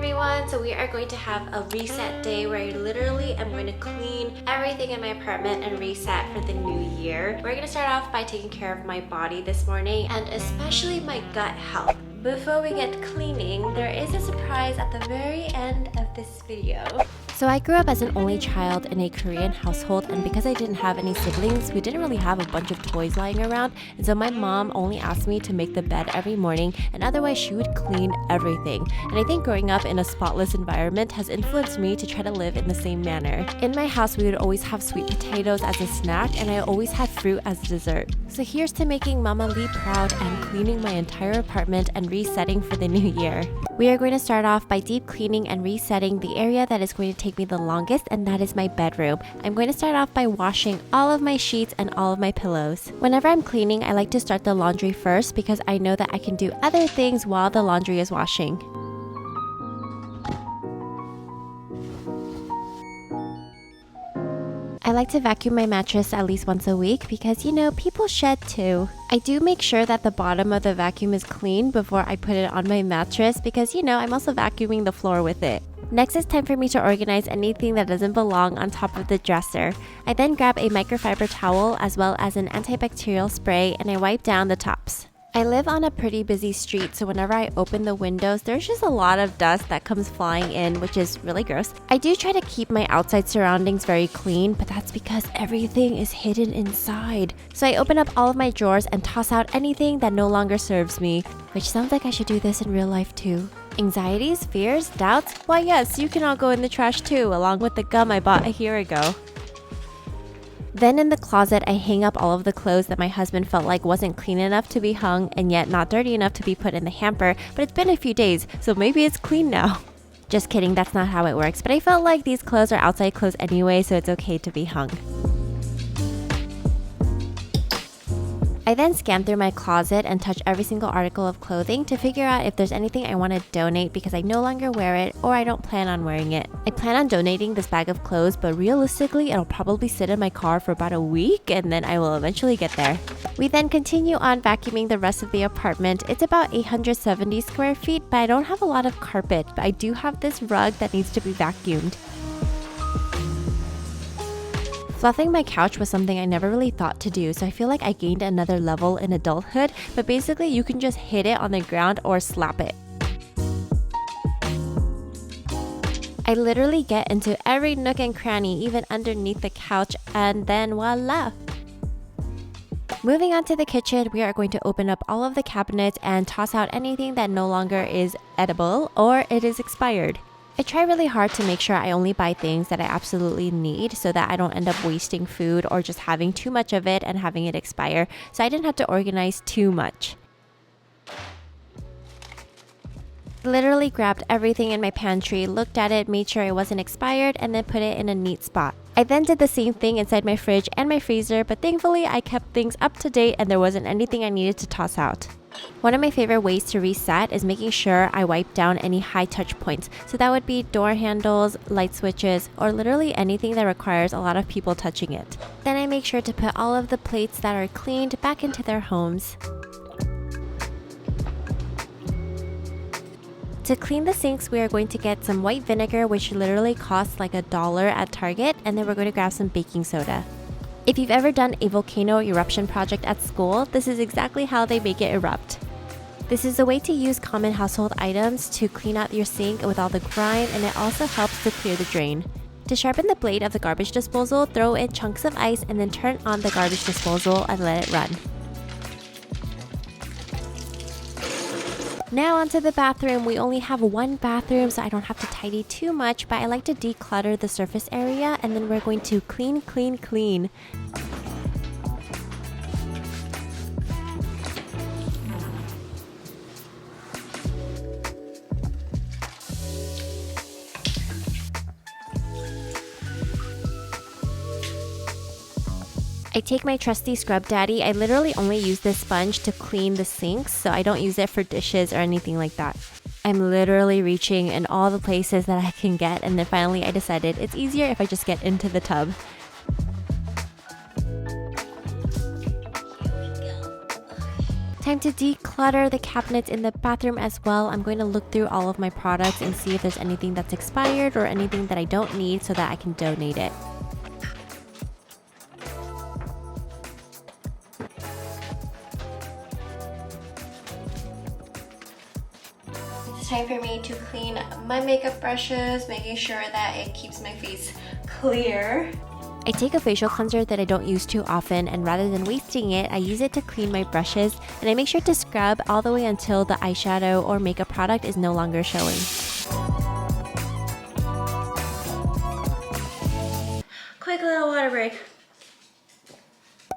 everyone! So we are going to have a reset day where I literally am going to clean everything in my apartment and reset for the new year. We're going to start off by taking care of my body this morning and especially my gut health. Before we get cleaning, there is a surprise at the very end of this video. So I grew up as an only child in a Korean household, and because I didn't have any siblings, we didn't really have a bunch of toys lying around, and so my mom only asked me to make the bed every morning, and otherwise she would clean everything. And I think growing up in a spotless environment has influenced me to try to live in the same manner. In my house, we would always have sweet potatoes as a snack, and I always had fruit as dessert. So here's to making Mama Lee proud and cleaning my entire apartment and resetting for the new year. We are going to start off by deep cleaning and resetting the area that is going to take me the longest, and that is my bedroom. I'm going to start off by washing all of my sheets and all of my pillows. Whenever I'm cleaning, I like to start the laundry first because I know that I can do other things while the laundry is washing. I like to vacuum my mattress at least once a week because, people shed too. I do make sure that the bottom of the vacuum is clean before I put it on my mattress because, I'm also vacuuming the floor with it. Next, it's time for me to organize anything that doesn't belong on top of the dresser. I then grab a microfiber towel as well as an antibacterial spray and I wipe down the tops. I live on a pretty busy street, so whenever I open the windows, there's just a lot of dust that comes flying in, which is really gross. I do try to keep my outside surroundings very clean, but that's because everything is hidden inside. So I open up all of my drawers and toss out anything that no longer serves me, which sounds like I should do this in real life too. Anxieties, fears, doubts? Why yes, you can all go in the trash too, along with the gum I bought a year ago. Then in the closet, I hang up all of the clothes that my husband felt like wasn't clean enough to be hung and yet not dirty enough to be put in the hamper, but it's been a few days, so maybe it's clean now. Just kidding, that's not how it works, but I felt like these clothes are outside clothes anyway, so it's okay to be hung. I then scan through my closet and touch every single article of clothing to figure out if there's anything I want to donate because I no longer wear it or I don't plan on wearing it. I plan on donating this bag of clothes, but realistically, it'll probably sit in my car for about a week and then I will eventually get there. We then continue on vacuuming the rest of the apartment. It's about 870 square feet, but I don't have a lot of carpet, but I do have this rug that needs to be vacuumed. Fluffing my couch was something I never really thought to do, so I feel like I gained another level in adulthood, but basically you can just hit it on the ground or slap it. I literally get into every nook and cranny, even underneath the couch, and then voila! Moving on to the kitchen, we are going to open up all of the cabinets and toss out anything that no longer is edible or it is expired. I try really hard to make sure I only buy things that I absolutely need so that I don't end up wasting food or just having too much of it and having it expire, so I didn't have to organize too much. Literally grabbed everything in my pantry, looked at it, made sure it wasn't expired, and then put it in a neat spot. I then did the same thing inside my fridge and my freezer, but thankfully I kept things up to date and there wasn't anything I needed to toss out. One of my favorite ways to reset is making sure I wipe down any high touch points. So that would be door handles, light switches, or literally anything that requires a lot of people touching it. Then I make sure to put all of the plates that are cleaned back into their homes. To clean the sinks, we are going to get some white vinegar, which literally costs like $1 at Target, and then we're going to grab some baking soda. If you've ever done a volcano eruption project at school, this is exactly how they make it erupt. This is a way to use common household items to clean out your sink with all the grime, and it also helps to clear the drain. To sharpen the blade of the garbage disposal, throw in chunks of ice and then turn on the garbage disposal and let it run. Now onto the bathroom. We only have one bathroom, so I don't have to tidy too much, but I like to declutter the surface area and then we're going to clean. I take my trusty Scrub Daddy. I literally only use this sponge to clean the sinks, so I don't use it for dishes or anything like that. I'm literally reaching in all the places that I can get, and then finally I decided it's easier if I just get into the tub. Time to declutter the cabinets in the bathroom as well. I'm going to look through all of my products and see if there's anything that's expired or anything that I don't need so that I can donate it. It's time for me to clean my makeup brushes, making sure that it keeps my face clear. I take a facial cleanser that I don't use too often, and rather than wasting it, I use it to clean my brushes, and I make sure to scrub all the way until the eyeshadow or makeup product is no longer showing. Quick little water break.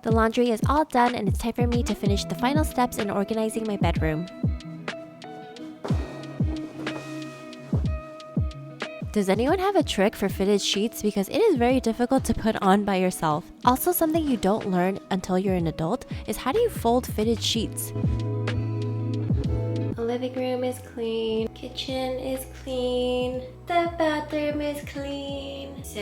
The laundry is all done, and it's time for me to finish the final steps in organizing my bedroom. Does anyone have a trick for fitted sheets? Because it is very difficult to put on by yourself. Also, something you don't learn until you're an adult is how do you fold fitted sheets? The living room is clean, kitchen is clean, the bathroom is clean, so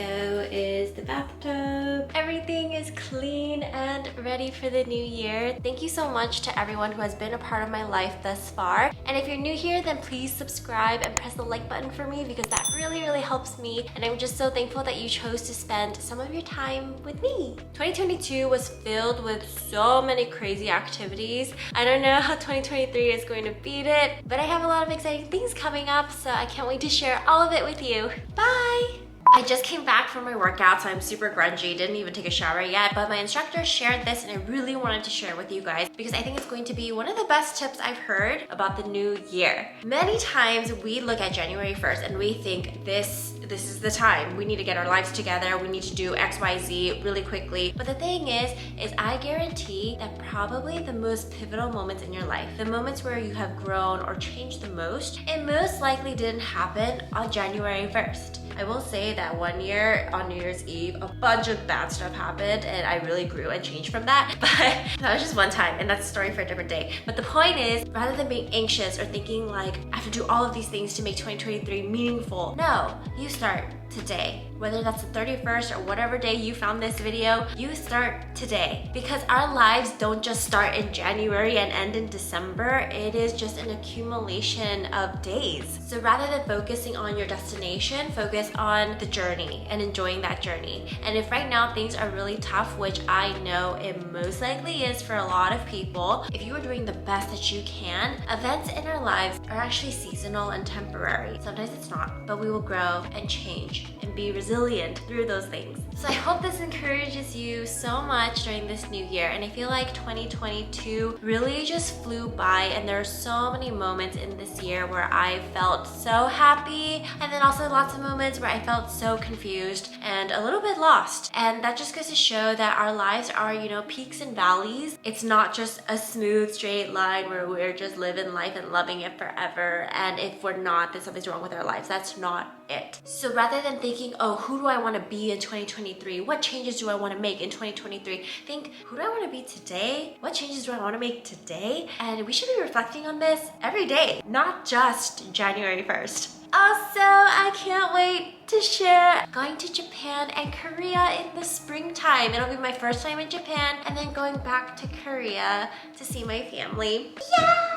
is the bathtub. Everything is clean and ready for the new year. Thank you so much to everyone who has been a part of my life thus far. And if you're new here, then please subscribe and press the like button for me because that really helps me. And I'm just so thankful that you chose to spend some of your time with me. 2022 was filled with so many crazy activities. I don't know how 2023 is going to beat it, but I have a lot of exciting things coming up, so I can't wait to share all of it with you. Bye! I just came back from my workout, so I'm super grungy, didn't even take a shower yet, but my instructor shared this and I really wanted to share with you guys because I think it's going to be one of the best tips I've heard about the new year. Many times we look at January 1st and we think this is the time. We need to get our lives together, we need to do XYZ really quickly. But the thing is I guarantee that probably the most pivotal moments in your life, the moments where you have grown or changed the most, it most likely didn't happen on January 1st. I will say that one year on New Year's Eve, a bunch of bad stuff happened and I really grew and changed from that. But that was just one time and that's a story for a different day. But the point is, rather than being anxious or thinking like, I have to do all of these things to make 2023 meaningful, no, you start today. Whether that's the 31st or whatever day you found this video, you start today. Because our lives don't just start in January and end in December, it is just an accumulation of days. So rather than focusing on your destination, focus on the journey and enjoying that journey. And if right now things are really tough, which I know it most likely is for a lot of people, if you are doing the best that you can, events in our lives are actually seasonal and temporary. Sometimes it's not, but we will grow and change and be resilient through those things. So I hope this encourages you so much during this new year. And I feel like 2022 really just flew by and there are so many moments in this year where I felt so happy and then also lots of moments where I felt so confused and a little bit lost. And that just goes to show that our lives are, peaks and valleys. It's not just a smooth straight line where we're just living life and loving it forever. And if we're not, then something's wrong with our lives. That's not it. So rather than thinking, oh, who do I want to be in 2023? What changes do I want to make in 2023? Think, who do I want to be today? What changes do I want to make today? And we should be reflecting on this every day, not just January 1st. Also, I can't wait to share going to Japan and Korea in the springtime. It'll be my first time in Japan and then going back to Korea to see my family. Yay!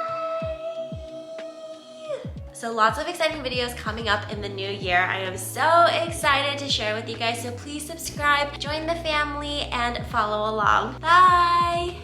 So lots of exciting videos coming up in the new year. I am so excited to share with you guys. So please subscribe, join the family, and follow along. Bye!